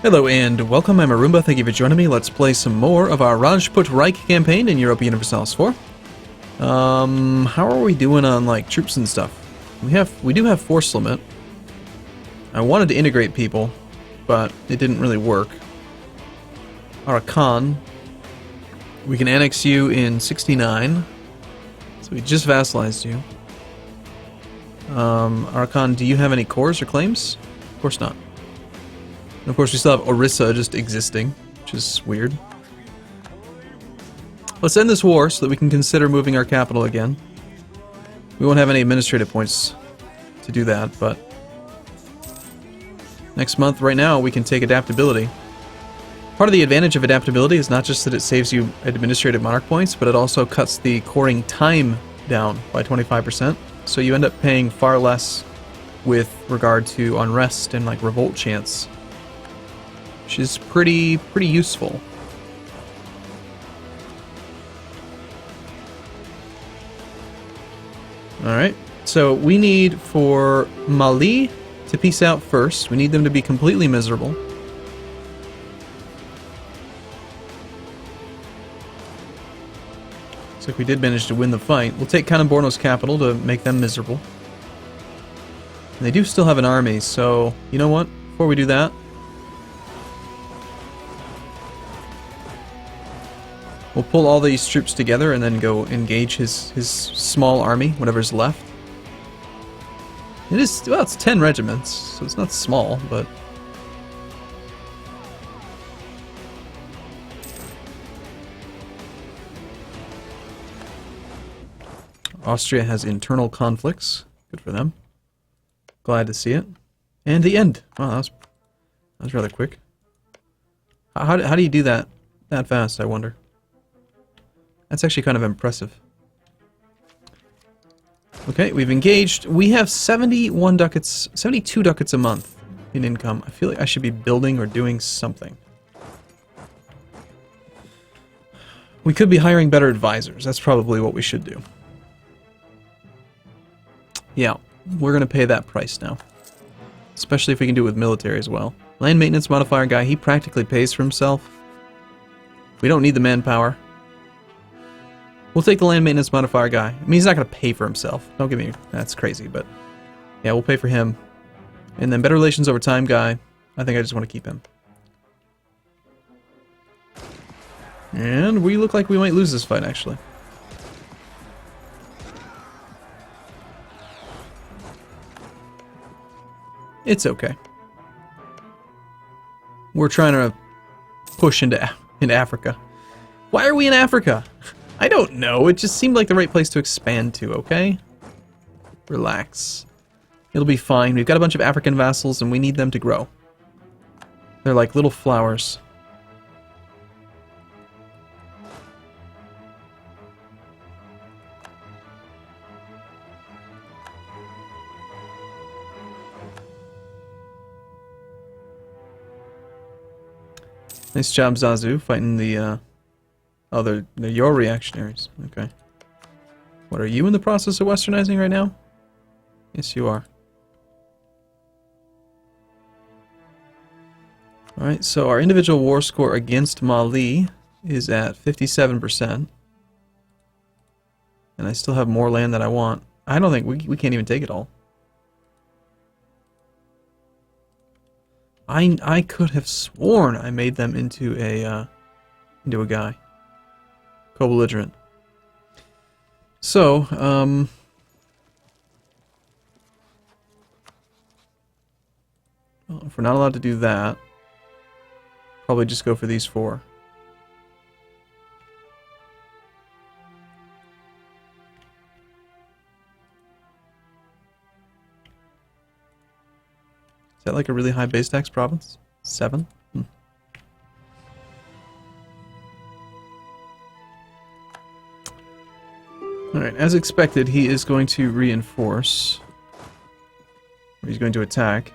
Hello and welcome, I'm Arumba, thank you for joining me. Let's play some more of our Rajput Reich campaign in Europa Universalis IV. How are we doing on, like, troops and stuff? We do have force limit. I wanted to integrate people, but it didn't really work. Arakan, we can annex you in 69, so we just vassalized you. Arakan, do you have any cores or claims? Of course not. And of course, we still have Orissa just existing, which is weird. Let's end this war so that we can consider moving our capital again. We won't have any administrative points to do that, but next month, right now, we can take adaptability. Part of the advantage of adaptability is not just that it saves you administrative monarch points, but it also cuts the coring time down by 25%, so you end up paying far less with regard to unrest and, like, revolt chance, which is pretty useful. Alright, so we need for Mali to peace out first. We need them to be completely miserable. Looks like we did manage to win the fight. We'll take Kanemborno's capital to make them miserable. And they do still have an army, so you know what? Before we do that, we'll pull all these troops together and then go engage his small army, whatever's left. It is, well, it's 10 regiments, so it's not small, but Austria has internal conflicts. Good for them. Glad to see it. And the end. Wow, that was rather quick. How do you do that fast, I wonder? That's actually kind of impressive. Okay, we've engaged. We have 71 ducats, 72 ducats a month in income. I feel like I should be building or doing something. We could be hiring better advisors. That's probably what we should do. Yeah, we're going to pay that price now. Especially if we can do it with military as well. Land maintenance modifier guy, he practically pays for himself. We don't need the manpower. We'll take the land maintenance modifier guy. I mean, he's not going to pay for himself. Don't get me... That's crazy, but... Yeah, we'll pay for him. And then better relations over time guy. I think I just want to keep him. And we look like we might lose this fight, actually. It's okay. We're trying to push into Africa. Why are we in Africa? I don't know. It just seemed like the right place to expand to, okay? Relax. It'll be fine. We've got a bunch of African vassals and we need them to grow. They're like little flowers. Nice job, Zazu, fighting the, oh, they're your reactionaries. Okay. What, are you in the process of westernizing right now? Yes, you are. Alright, so our individual war score against Mali is at 57%. And I still have more land that I want. I don't think we can't even take it all. I could have sworn I made them into a guy. Co-belligerent. So, well, if we're not allowed to do that, probably just go for these four. Is that like a really high base tax province? 7? Alright, as expected, he is going to reinforce. Or he's going to attack.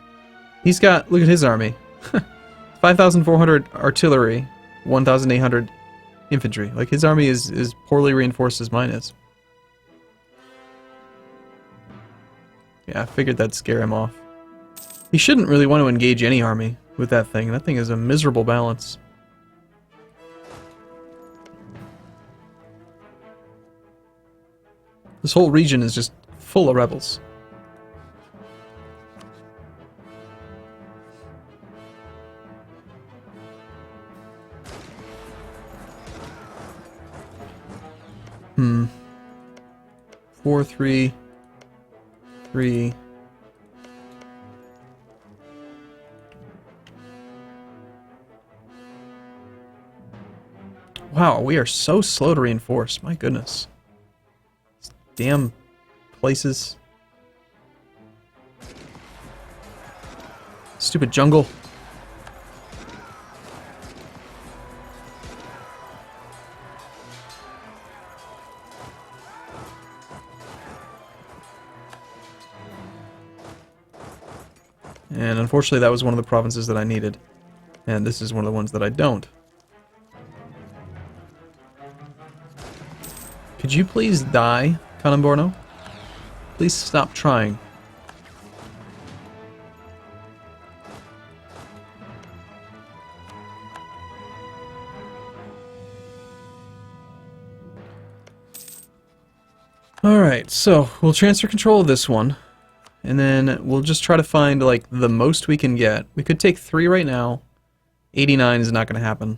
He's got, look at his army. 5,400 artillery, 1,800 infantry. Like, his army is poorly reinforced as mine is. Yeah, I figured that'd scare him off. He shouldn't really want to engage any army. with that thing. That thing is a miserable balance. This whole region is just full of rebels. Hmm. 4, 3, 3. Wow, we are so slow to reinforce. My goodness. These damn places. Stupid jungle. And unfortunately that was one of the provinces that I needed. And this is one of the ones that I don't. Could you please die, Kanemborno? Please stop trying. Alright, so we'll transfer control of this one. And then we'll just try to find, like, the most we can get. We could take 3 right now. 89 is not going to happen.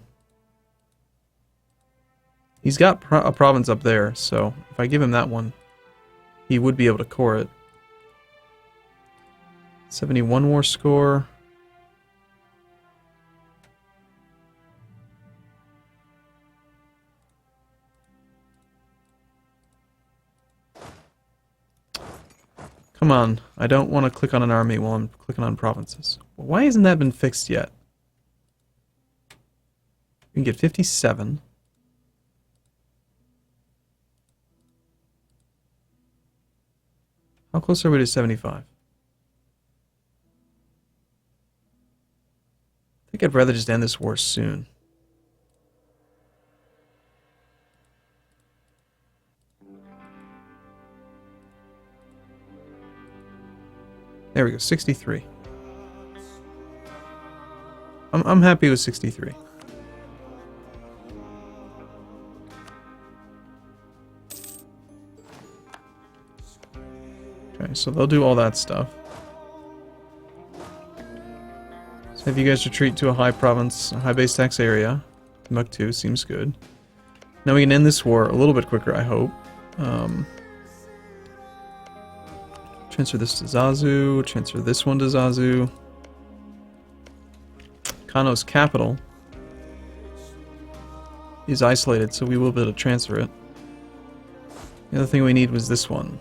He's got a province up there, so if I give him that one, he would be able to core it. 71 war score. Come on, I don't want to click on an army while I'm clicking on provinces. Why hasn't that been fixed yet? We can get 57. How close are we to 75? I think I'd rather just end this war soon. There we go, 63. I'm happy with 63. Okay, so they'll do all that stuff. So have you guys retreat to a high province, a high base tax area. Timbuktu seems good. Now we can end this war a little bit quicker, I hope. Transfer this to Zazu, transfer this one to Zazu. Kano's capital is isolated, so we will be able to transfer it. The other thing we need was this one.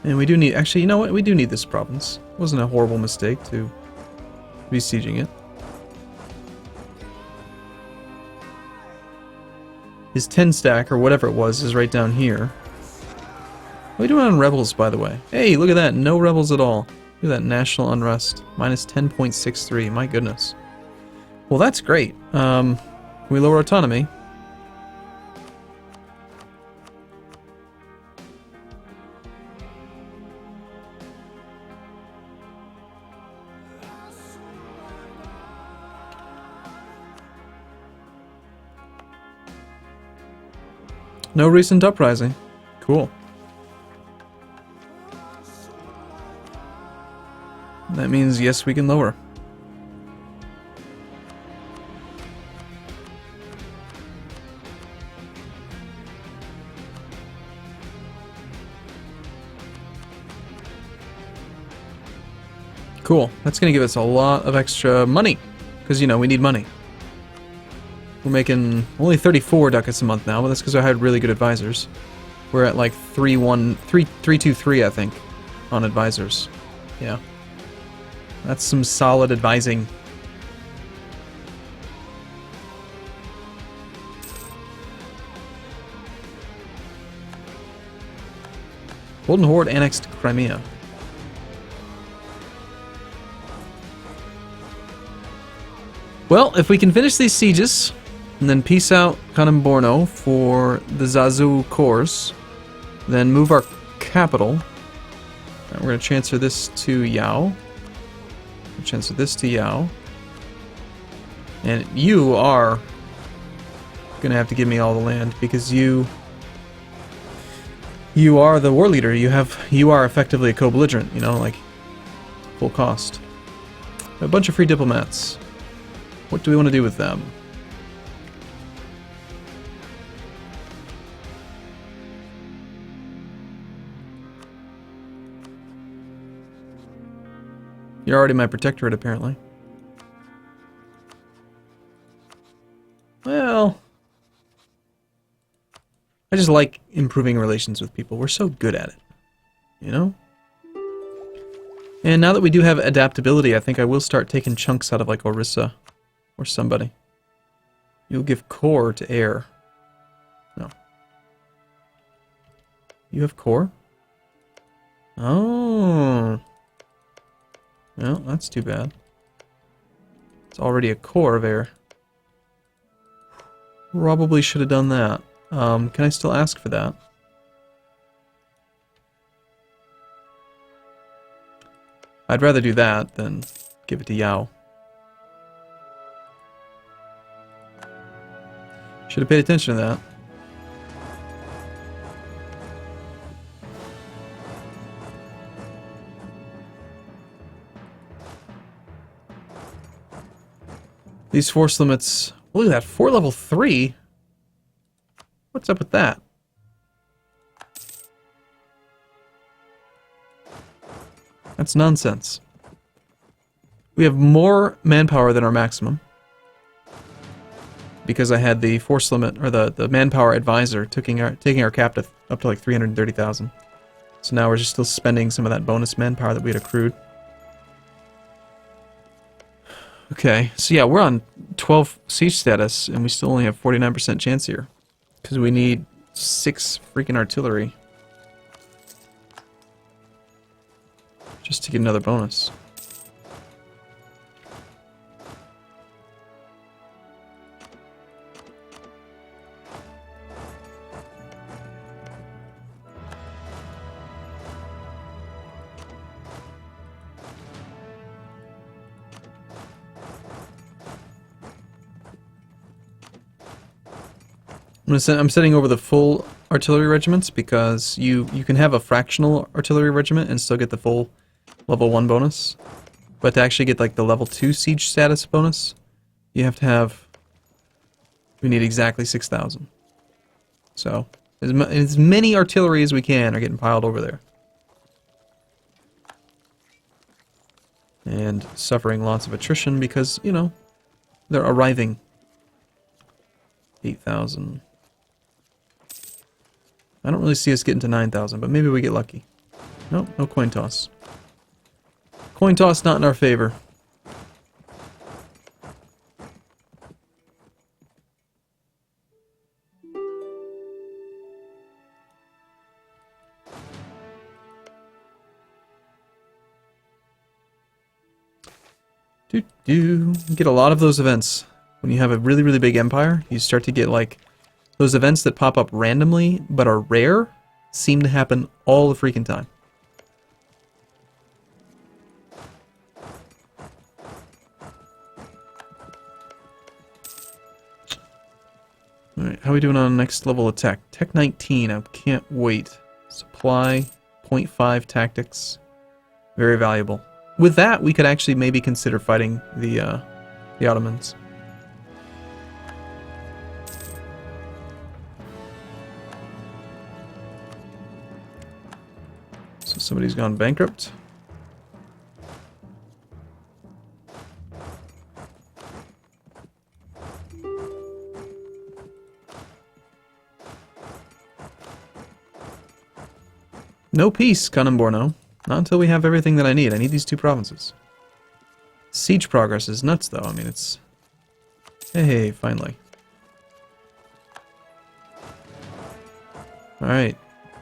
And we do need, actually, you know what? We do need this province. It wasn't a horrible mistake to be sieging it. His 10 stack, or whatever it was, is right down here. What are we doing on rebels, by the way? Hey, look at that. No rebels at all. Look at that national unrest. Minus 10.63. My goodness. Well, that's great. Can we lower autonomy? No recent uprising. Cool. That means, yes, we can lower. Cool. That's going to give us a lot of extra money. Because, you know, we need money. We're making only 34 ducats a month now, but that's because I had really good advisors. We're at like 323, I think, on advisors. Yeah. That's some solid advising. Golden Horde annexed Crimea. Well, if we can finish these sieges, and then peace out Kanemborno for the Zazu course, Then move our capital. Right, we're going to transfer this to Yao. Transfer this to Yao. And you are going to have to give me all the land because you are the war leader. You are effectively a co-belligerent, you know, like full cost. A bunch of free diplomats. What do we want to do with them? You're already my protectorate, apparently. Well, I just like improving relations with people. We're so good at it, you know? And now that we do have adaptability, I think I will start taking chunks out of like Orissa or somebody. You'll give core to air. No. You have core? Oh. Well, that's too bad. It's already a core of air. Probably should have done that. Can I still ask for that? I'd rather do that than give it to Yao. Should have paid attention to that. These force limits... Look at that, 4 level 3? What's up with that? That's nonsense. We have more manpower than our maximum. Because I had the force limit, or the manpower advisor, taking our cap up to like 330,000. So now we're just still spending some of that bonus manpower that we had accrued. Okay, so yeah, we're on 12 siege status, and we still only have 49% chance here. Because we need 6 freaking artillery. Just to get another bonus. I'm setting over the full artillery regiments because you can have a fractional artillery regiment and still get the full level 1 bonus. But to actually get like the level 2 siege status bonus, you have to have... We need exactly 6,000. So, as many artillery as we can are getting piled over there. And suffering lots of attrition because, you know, they're arriving. 8,000. I don't really see us getting to 9,000, but maybe we get lucky. Nope, no coin toss. Coin toss not in our favor. You get a lot of those events. When you have a really, really big empire, you start to get like those events that pop up randomly but are rare seem to happen all the freaking time. Alright, how are we doing on next level attack? Tech 19, I can't wait. Supply, 0.5 tactics. Very valuable. With that, we could actually maybe consider fighting the Ottomans. So somebody's gone bankrupt. No peace, Kanemborno. Not until we have everything that I need. I need these 2 provinces. Siege progress is nuts, though. I mean, it's... Hey, finally. Alright.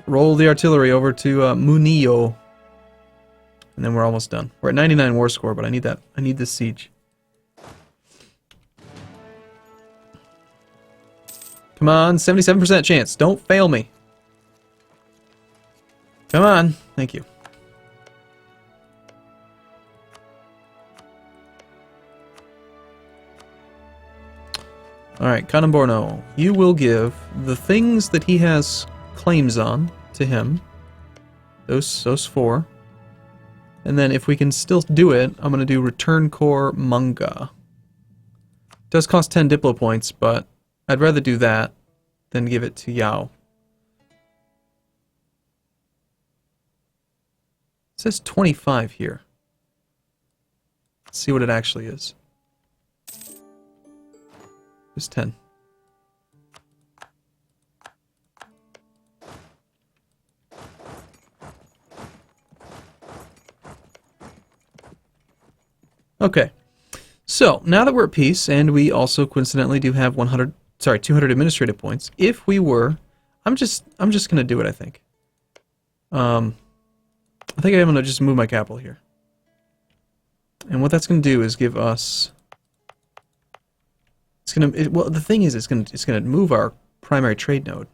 Roll the artillery over to Munio. And then we're almost done. We're at 99 war score, but I need that. I need this siege. Come on, 77% chance. Don't fail me. Come on. Thank you. Alright, Kanemborno. You will give the things that he has claims on to him. Those 4. And then if we can still do it, I'm going to do Return Core Manga. It does cost 10 Diplo points, but I'd rather do that than give it to Yao. It says 25 here. Let's see what it actually is. It's 10. Okay. So, now that we're at peace, and we also coincidentally do have 200 administrative points, if we were, I'm just gonna do it, I think. I think I'm gonna just move my capital here. And what that's gonna do is give us, well, the thing is, it's gonna move our primary trade node.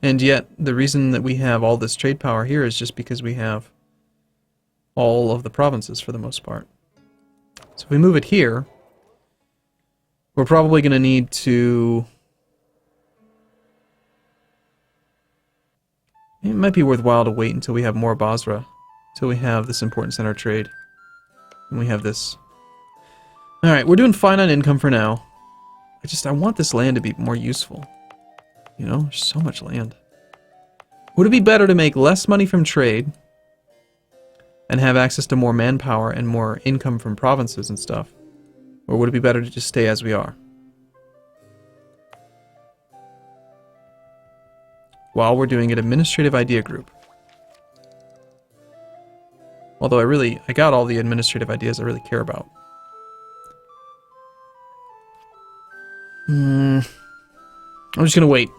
And yet, the reason that we have all this trade power here is just because we have all of the provinces for the most part. So if we move it here, we're probably going to need to... It might be worthwhile to wait until we have more Basra, until we have this important center of trade. And we have this. Alright, we're doing fine on income for now. I want this land to be more useful. You know, there's so much land. Would it be better to make less money from trade and have access to more manpower and more income from provinces and stuff? Or would it be better to just stay as we are? While we're doing an administrative idea group. Although I got all the administrative ideas I really care about. I'm just gonna wait.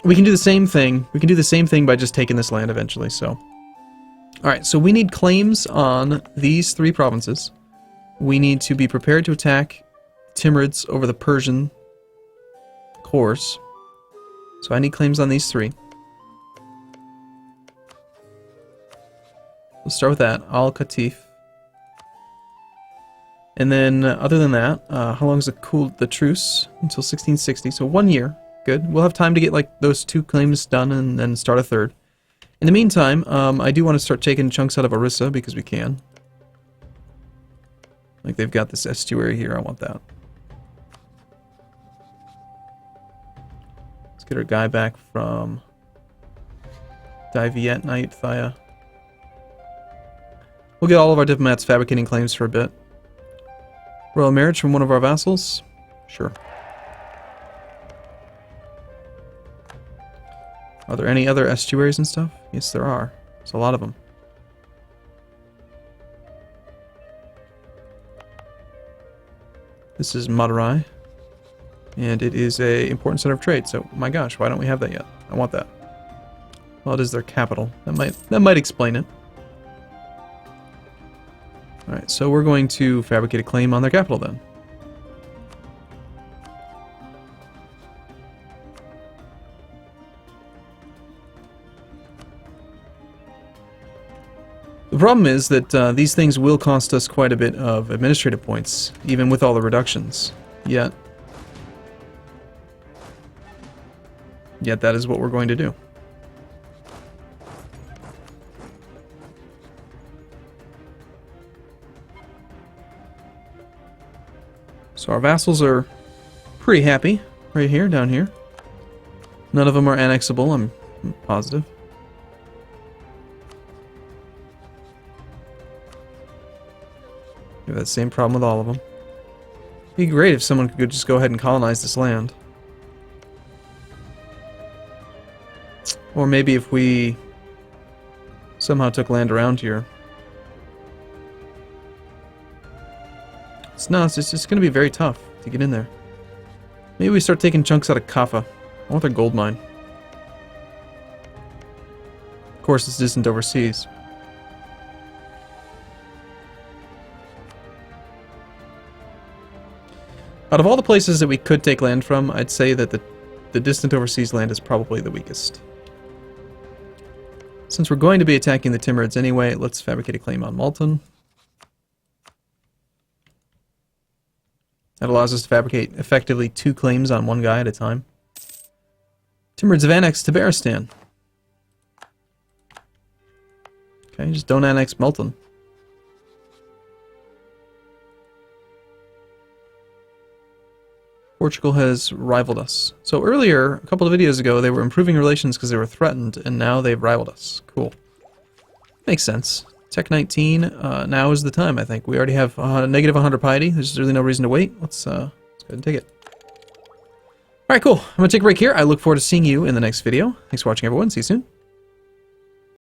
We can do the same thing. We can do the same thing by just taking this land eventually, so. Alright, so we need claims on these 3 provinces. We need to be prepared to attack Timurids over the Persian cores. So I need claims on these 3. We'll start with that. Al-Qatif. And then, other than that, how long is the truce? Until 1660, so 1 year. Good. We'll have time to get like those 2 claims done and then start a 3rd. In the meantime, I do want to start taking chunks out of Orissa because we can. Like they've got this estuary here, I want that. Let's get our guy back from Divietnite, Thaya. We'll get all of our diplomats fabricating claims for a bit. Royal marriage from one of our vassals? Sure. Are there any other estuaries and stuff? Yes, there are. There's a lot of them. This is Madurai. And it is a important center of trade, so my gosh, why don't we have that yet? I want that. Well, it is their capital. That might explain it. Alright, so we're going to fabricate a claim on their capital then. The problem is that these things will cost us quite a bit of administrative points, even with all the reductions. Yet that is what we're going to do. So our vassals are pretty happy right here, down here. None of them are annexable, I'm positive. We have that same problem with all of them. It'd be great if someone could just go ahead and colonize this land. Or maybe if we somehow took land around here. It's just going to be very tough to get in there. Maybe we start taking chunks out of Kaffa. I want their gold mine. Of course, this isn't overseas. Out of all the places that we could take land from, I'd say that the distant overseas land is probably the weakest. Since we're going to be attacking the Timurids anyway, let's fabricate a claim on Malton. That allows us to fabricate effectively 2 claims on one guy at a time. Timurids have annexed Tabaristan. Okay, just don't annex Malton. Portugal has rivaled us. So earlier, a couple of videos ago, they were improving relations because they were threatened, and now they've rivaled us. Cool. Makes sense. Tech 19, now is the time, I think. We already have negative 100 piety. There's really no reason to wait. Let's go ahead and take it. Alright, cool. I'm going to take a break here. I look forward to seeing you in the next video. Thanks for watching, everyone. See you soon.